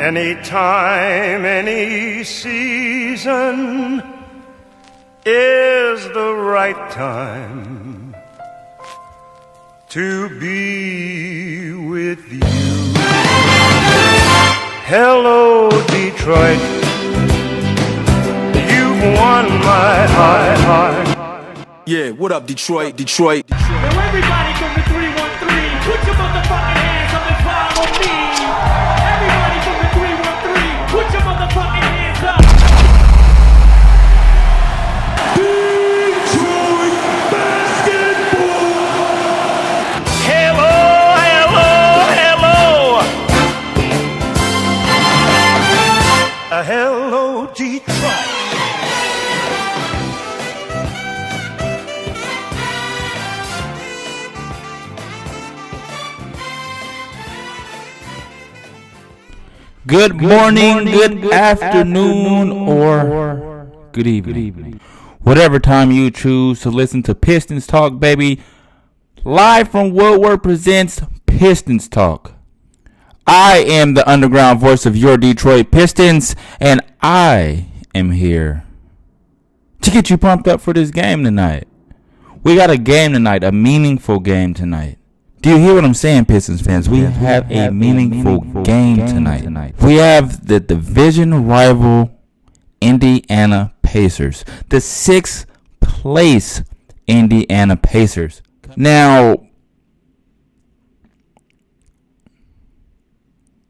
Anytime, any season is the right time to be with you. Hello, Detroit, you've won my heart. Yeah, what up, Detroit, Detroit? Now everybody from the 313, put your motherfucking hands up and follow me. Everybody from the 313, put your motherfucking hands up. Detroit basketball. Hello, hello, hello. Hello, Detroit. Good morning, good afternoon, or good evening. Whatever time you choose to listen to Pistons Talk, baby. Live from Woodward presents Pistons Talk. I am the underground voice of your Detroit Pistons, and I am here to get you pumped up for this game tonight. We got a game tonight, a meaningful game tonight. Do you hear what I'm saying, Pistons fans? We have a meaningful game tonight. We have the division rival Indiana Pacers, the 6th place Indiana Pacers. Now,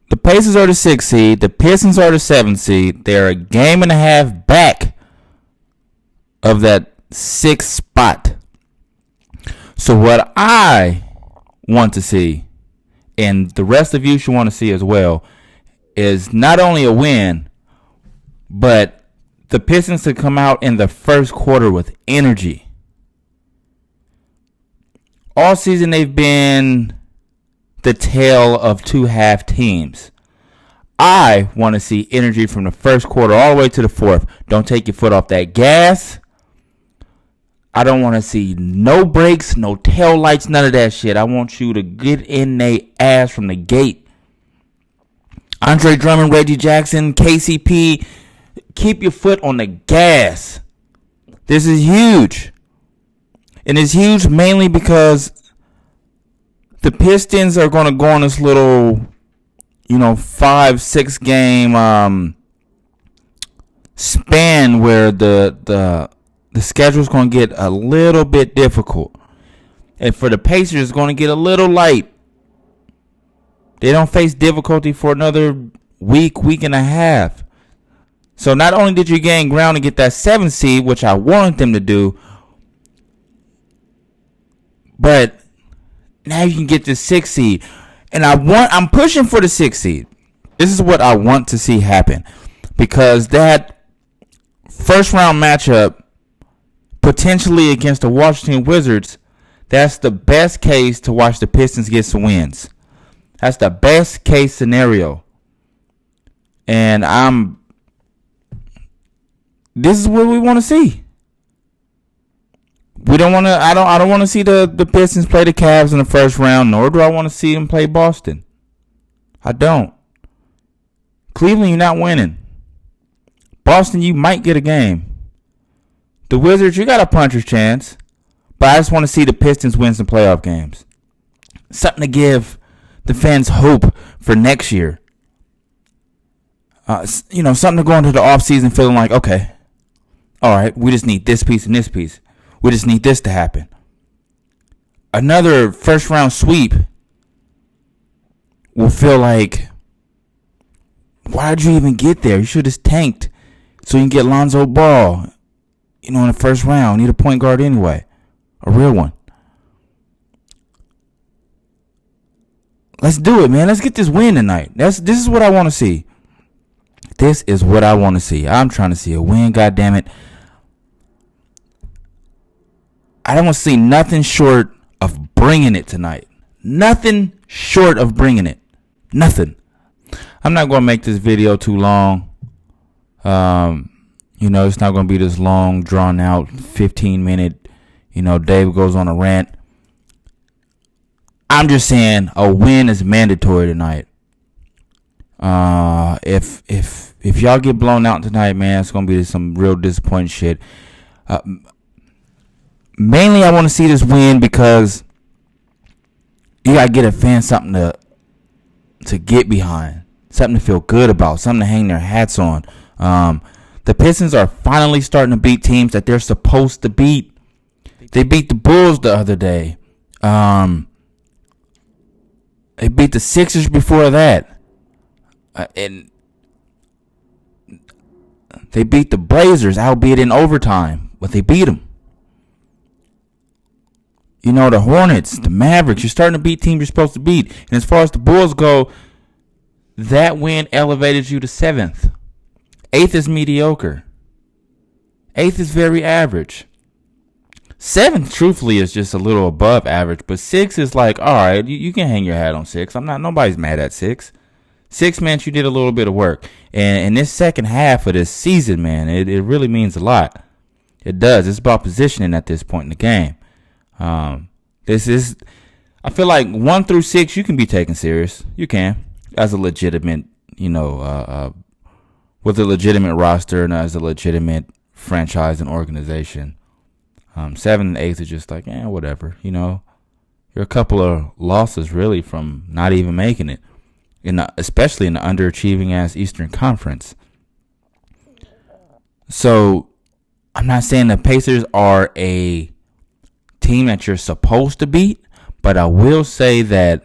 the Pacers are the 6th seed, the Pistons are the 7th seed. They're a game and a half back of that 6th spot. So what I want to see, and the rest of you should want to see as well, is not only a win, but the Pistons to come out in the first quarter with energy. All season they've been the tale of two half teams. I want to see energy from the first quarter all the way to the fourth. Don't take your foot off that gas. I don't want to see no brakes, no tail lights, none of that shit. I want you to get in they ass from the gate. Andre Drummond, Reggie Jackson, KCP, keep your foot on the gas. This is huge. And it's huge mainly because the Pistons are going to go on this little, 5-6 game span where the schedule is going to get a little bit difficult. And for the Pacers, it's going to get a little light. They don't face difficulty for another week and a half. So not only did you gain ground to get that 7th seed, which I wanted them to do, but now you can get the 6th seed. And I'm pushing for the 6th seed. This is what I want to see happen. Because that first round matchup, potentially against the Washington Wizards, that's the best case to watch the Pistons get some wins. That's the best case scenario. And this is what we want to see. I don't want to see the Pistons play the Cavs in the first round, nor do I want to see them play Boston. I don't. Cleveland, you're not winning. Boston, you might get a game. The Wizards, you got a puncher's chance. But I just want to see the Pistons win some playoff games. Something to give the fans hope for next year. Something to go into the offseason feeling like, okay, all right, we just need this piece and this piece. We just need this to happen. Another first round sweep will feel like, why did you even get there? You should have tanked so you can get Lonzo Ball. In the first round, need a point guard anyway. A real one. Let's do it, man. Let's get this win tonight. This is what I want to see. This is what I want to see. I'm trying to see a win, goddammit. I don't want to see nothing short of bringing it tonight. Nothing short of bringing it. Nothing. I'm not going to make this video too long. It's not going to be this long, drawn out, 15-minute, Dave goes on a rant. I'm just saying a win is mandatory tonight. If y'all get blown out tonight, man, it's gonna be some real disappointing shit. Mainly, I want to see this win because you gotta get a fan something to get behind, something to feel good about, something to hang their hats on. The Pistons are finally starting to beat teams that they're supposed to beat. They beat the Bulls the other day. They beat the Sixers before that. And they beat the Blazers, albeit in overtime, but they beat them. You know, the Hornets, the Mavericks, you're starting to beat teams you're supposed to beat. And as far as the Bulls go, that win elevated you to 7th. 8th is mediocre. 8th is very average. 7th, truthfully, is just a little above average. But 6 is like, all right, you can hang your hat on 6. Nobody's mad at 6. 6 meant you did a little bit of work. And in this second half of this season, man, it really means a lot. It does. It's about positioning at this point in the game. I feel like 1 through 6 you can be taken serious. You can, as a legitimate, with a legitimate roster and as a legitimate franchise and organization. 7 and 8 are just like, whatever. You're a couple of losses really from not even making it, especially in the underachieving ass Eastern Conference. So I'm not saying the Pacers are a team that you're supposed to beat, but I will say that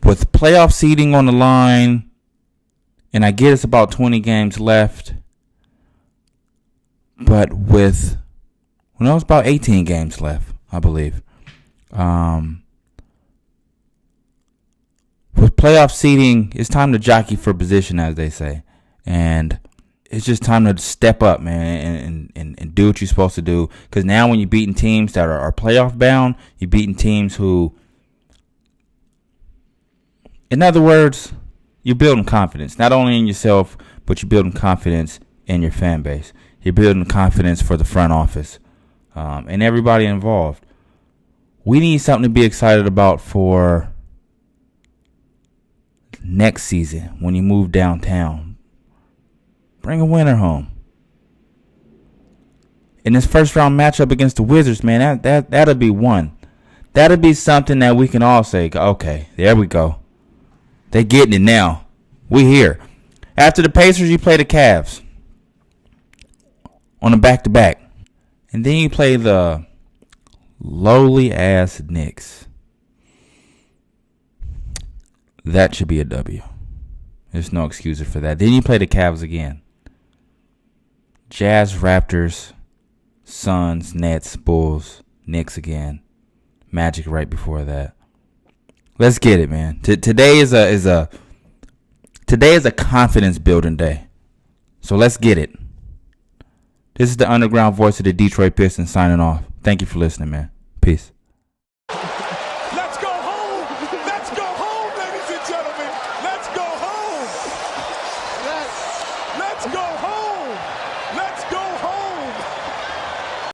with playoff seeding on the line, and I get it's about 20 games left, but it's about 18 games left, I believe. With playoff seeding, it's time to jockey for position, as they say. And it's just time to step up, man, and do what you're supposed to do. Because now when you're beating teams that are playoff bound, you're beating teams who, in other words, you're building confidence. Not only in yourself, but you're building confidence in your fan base. You're building confidence for the front office and everybody involved. We need something to be excited about for next season when you move downtown. Bring a winner home. In this first round matchup against the Wizards, man, that'll be one. That'll be something that we can all say, okay, there we go. They getting it now. We here. After the Pacers, you play the Cavs on a back-to-back. And then you play the lowly-ass Knicks. That should be a W. There's no excuse for that. Then you play the Cavs again. Jazz, Raptors, Suns, Nets, Bulls, Knicks again. Magic right before that. Let's get it, man. Today is a confidence building day. So let's get it. This is the underground voice of the Detroit Pistons signing off. Thank you for listening, man. Peace.